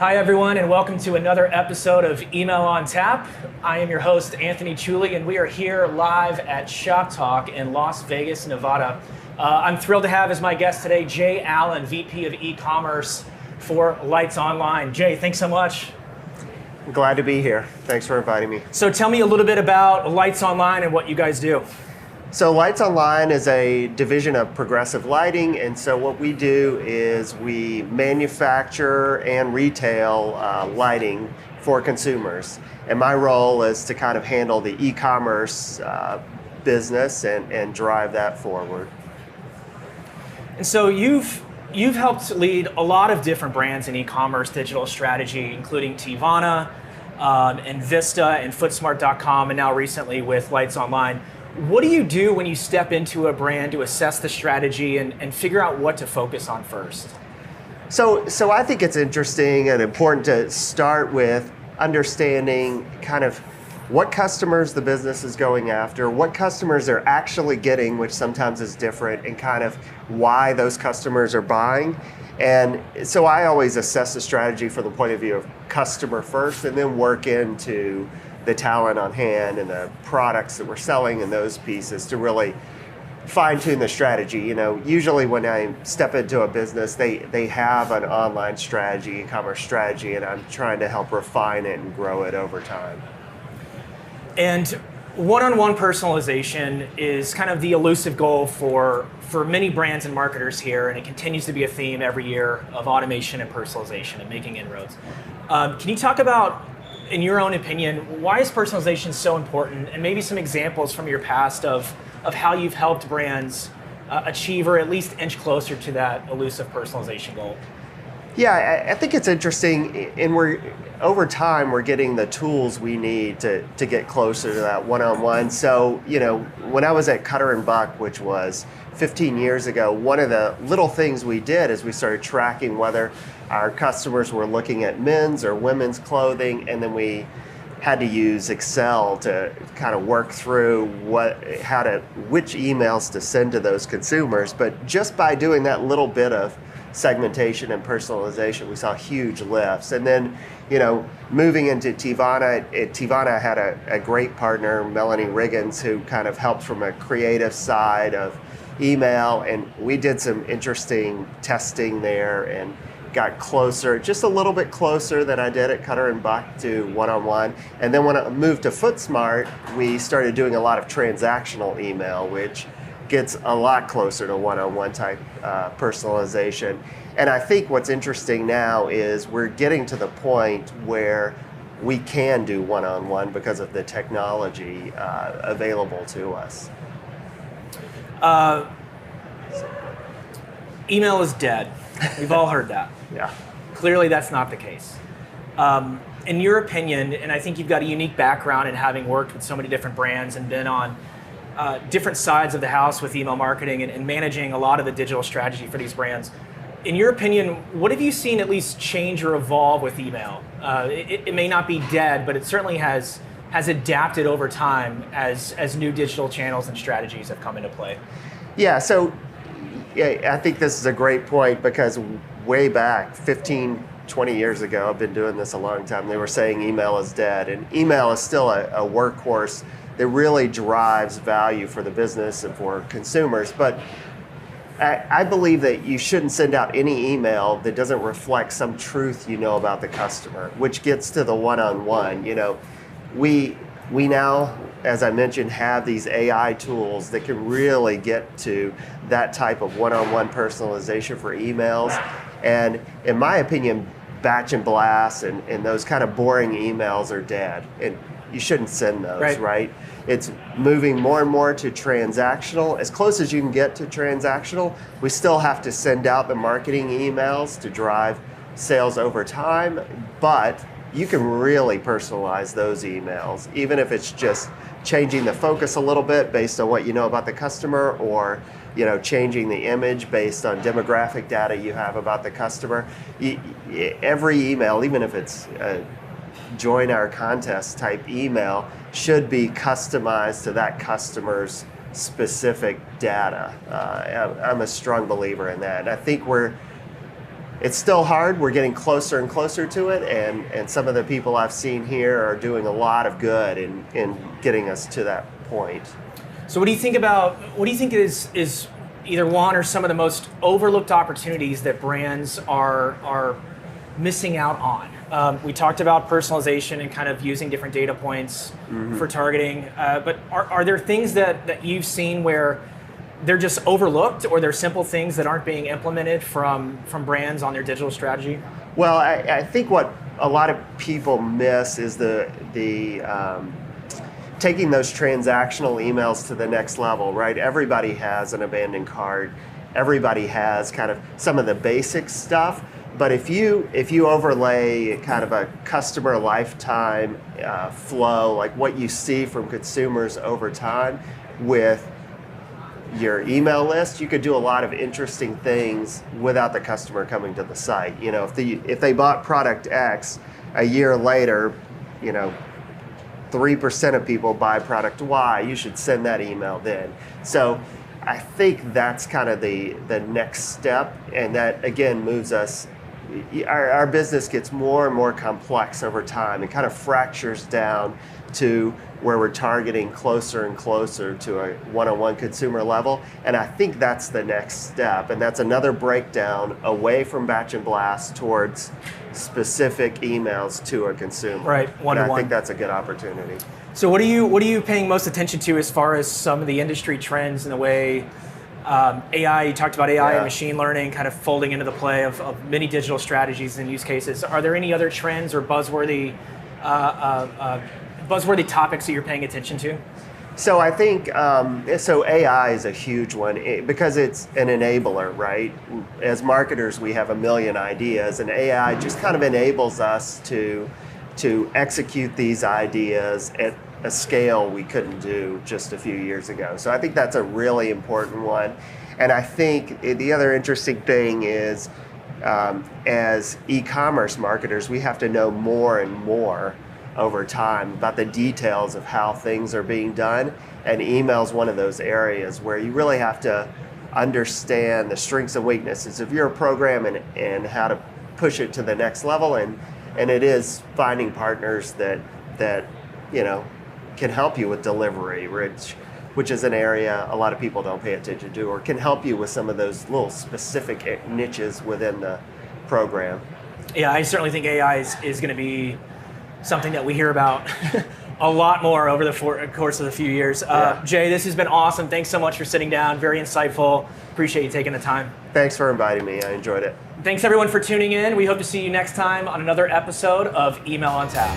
Hi, everyone, and welcome to another episode of Email on Tap. I am your host, Anthony Chuli, and we are here live at Shop Talk in Las Vegas, Nevada. I'm thrilled to have as my guest today, Jay Allen, VP of E-commerce for LightsOnline. Jay, thanks so much. I'm glad to be here. Thanks for inviting me. So tell me a little bit about LightsOnline and what you guys do. So LightsOnline is a division of Progressive Lighting, and so what we do is we manufacture and retail lighting for consumers. And my role is to kind of handle the e-commerce business and drive that forward. And so you've helped lead a lot of different brands in e-commerce digital strategy, including Teavana, and Vista, and Footsmart.com, and now recently with LightsOnline. What do you do when you step into a brand to assess the strategy and figure out what to focus on first? So I think it's interesting and important to start with understanding kind of what customers the business is going after, what customers they're actually getting, which sometimes is different, and kind of why those customers are buying. And so I always assess the strategy from the point of view of customer first, and then work into the talent on hand and the products that we're selling and those pieces to really fine-tune the strategy. You know, usually when I step into a business, they have an online strategy, e-commerce strategy, and I'm trying to help refine it and grow it over time. And one-on-one personalization is kind of the elusive goal for many brands and marketers here, and it continues to be a theme every year of automation and personalization and making inroads. Can you talk about, in your own opinion, why is personalization so important, and maybe some examples from your past of how you've helped brands achieve or at least inch closer to that elusive personalization goal? Yeah, I think it's interesting, and over time we're getting the tools we need to get closer to that one-on-one. So, you know, when I was at Cutter & Buck, which was 15 years ago, one of the little things we did is we started tracking whether our customers were looking at men's or women's clothing, and then we had to use Excel to kind of work through which emails to send to those consumers. But just by doing that little bit of segmentation and personalization, we saw huge lifts. And then, you know, moving into Teavana, Teavana had a great partner, Melanie Riggins, who kind of helped from a creative side of email, and we did some interesting testing there and got closer, just a little bit closer than I did at Cutter & Buck to one-on-one. And then when I moved to Footsmart, we started doing a lot of transactional email, which gets a lot closer to one-on-one type personalization. And I think what's interesting now is we're getting to the point where we can do one-on-one because of the technology available to us. Email is dead. We've all heard that. Yeah. Clearly that's not the case. In your opinion, and I think you've got a unique background in having worked with so many different brands and been on different sides of the house with email marketing and managing a lot of the digital strategy for these brands. In your opinion, what have you seen at least change or evolve with email? It may not be dead, but it certainly has adapted over time as new digital channels and strategies have come into play. Yeah, so I think this is a great point, because way back 15, 20 years ago, I've been doing this a long time, they were saying email is dead, and email is still a workhorse that really drives value for the business and for consumers. But I believe that you shouldn't send out any email that doesn't reflect some truth you know about the customer, which gets to the one-on-one. You know, we now, as I mentioned, have these AI tools that can really get to that type of one-on-one personalization for emails. And in my opinion, batch and blast and those kind of boring emails are dead. And you shouldn't send those, right? It's moving more and more to transactional. As close as you can get to transactional, we still have to send out the marketing emails to drive sales over time, but you can really personalize those emails, even if it's just changing the focus a little bit based on what you know about the customer, or changing the image based on demographic data you have about the customer. Every email, even if it's a join our contest type email, should be customized to that customer's specific data. I'm a strong believer in that. And I think it's still hard. We're getting closer and closer to it, and some of the people I've seen here are doing a lot of good in getting us to that point. So what do you think is either one or some of the most overlooked opportunities that brands are missing out on? We talked about personalization and kind of using different data points for targeting, but are there things that you've seen where they're just overlooked, or they're simple things that aren't being implemented from brands on their digital strategy? Well, I think what a lot of people miss is the taking those transactional emails to the next level, right? Everybody has an abandoned cart. Everybody has kind of some of the basic stuff. But if you overlay kind of a customer lifetime flow, like what you see from consumers over time with your email list, you could do a lot of interesting things without the customer coming to the site. You know, if they bought product X a year later, 3% of people buy product Y, you should send that email then. So I think that's kind of the next step, and that again moves us. Our business gets more and more complex over time and kind of fractures down to where we're targeting closer and closer to a one-on-one consumer level. And I think that's the next step. And that's another breakdown away from batch and blast towards specific emails to a consumer. Right, one-to-one. And I think that's a good opportunity. So what are you paying most attention to as far as some of the industry trends in the way AI, you talked about AI and machine learning kind of folding into the play of many digital strategies and use cases. Are there any other trends or buzzworthy topics that you're paying attention to? So I think, so AI is a huge one because it's an enabler, right? As marketers, we have a million ideas, and AI just kind of enables us to execute these ideas at a scale we couldn't do just a few years ago. So I think that's a really important one. And I think the other interesting thing is, as e-commerce marketers, we have to know more and more over time about the details of how things are being done. And email is one of those areas where you really have to understand the strengths and weaknesses of your program and how to push it to the next level. And it is finding partners that can help you with delivery, which is an area a lot of people don't pay attention to, or can help you with some of those little specific niches within the program. Yeah, I certainly think AI is going to be something that we hear about a lot more over the course of a few years. Jay, this has been awesome. Thanks so much for sitting down. Very insightful. Appreciate you taking the time. Thanks for inviting me. I enjoyed it. Thanks everyone for tuning in. We hope to see you next time on another episode of Email on Tap.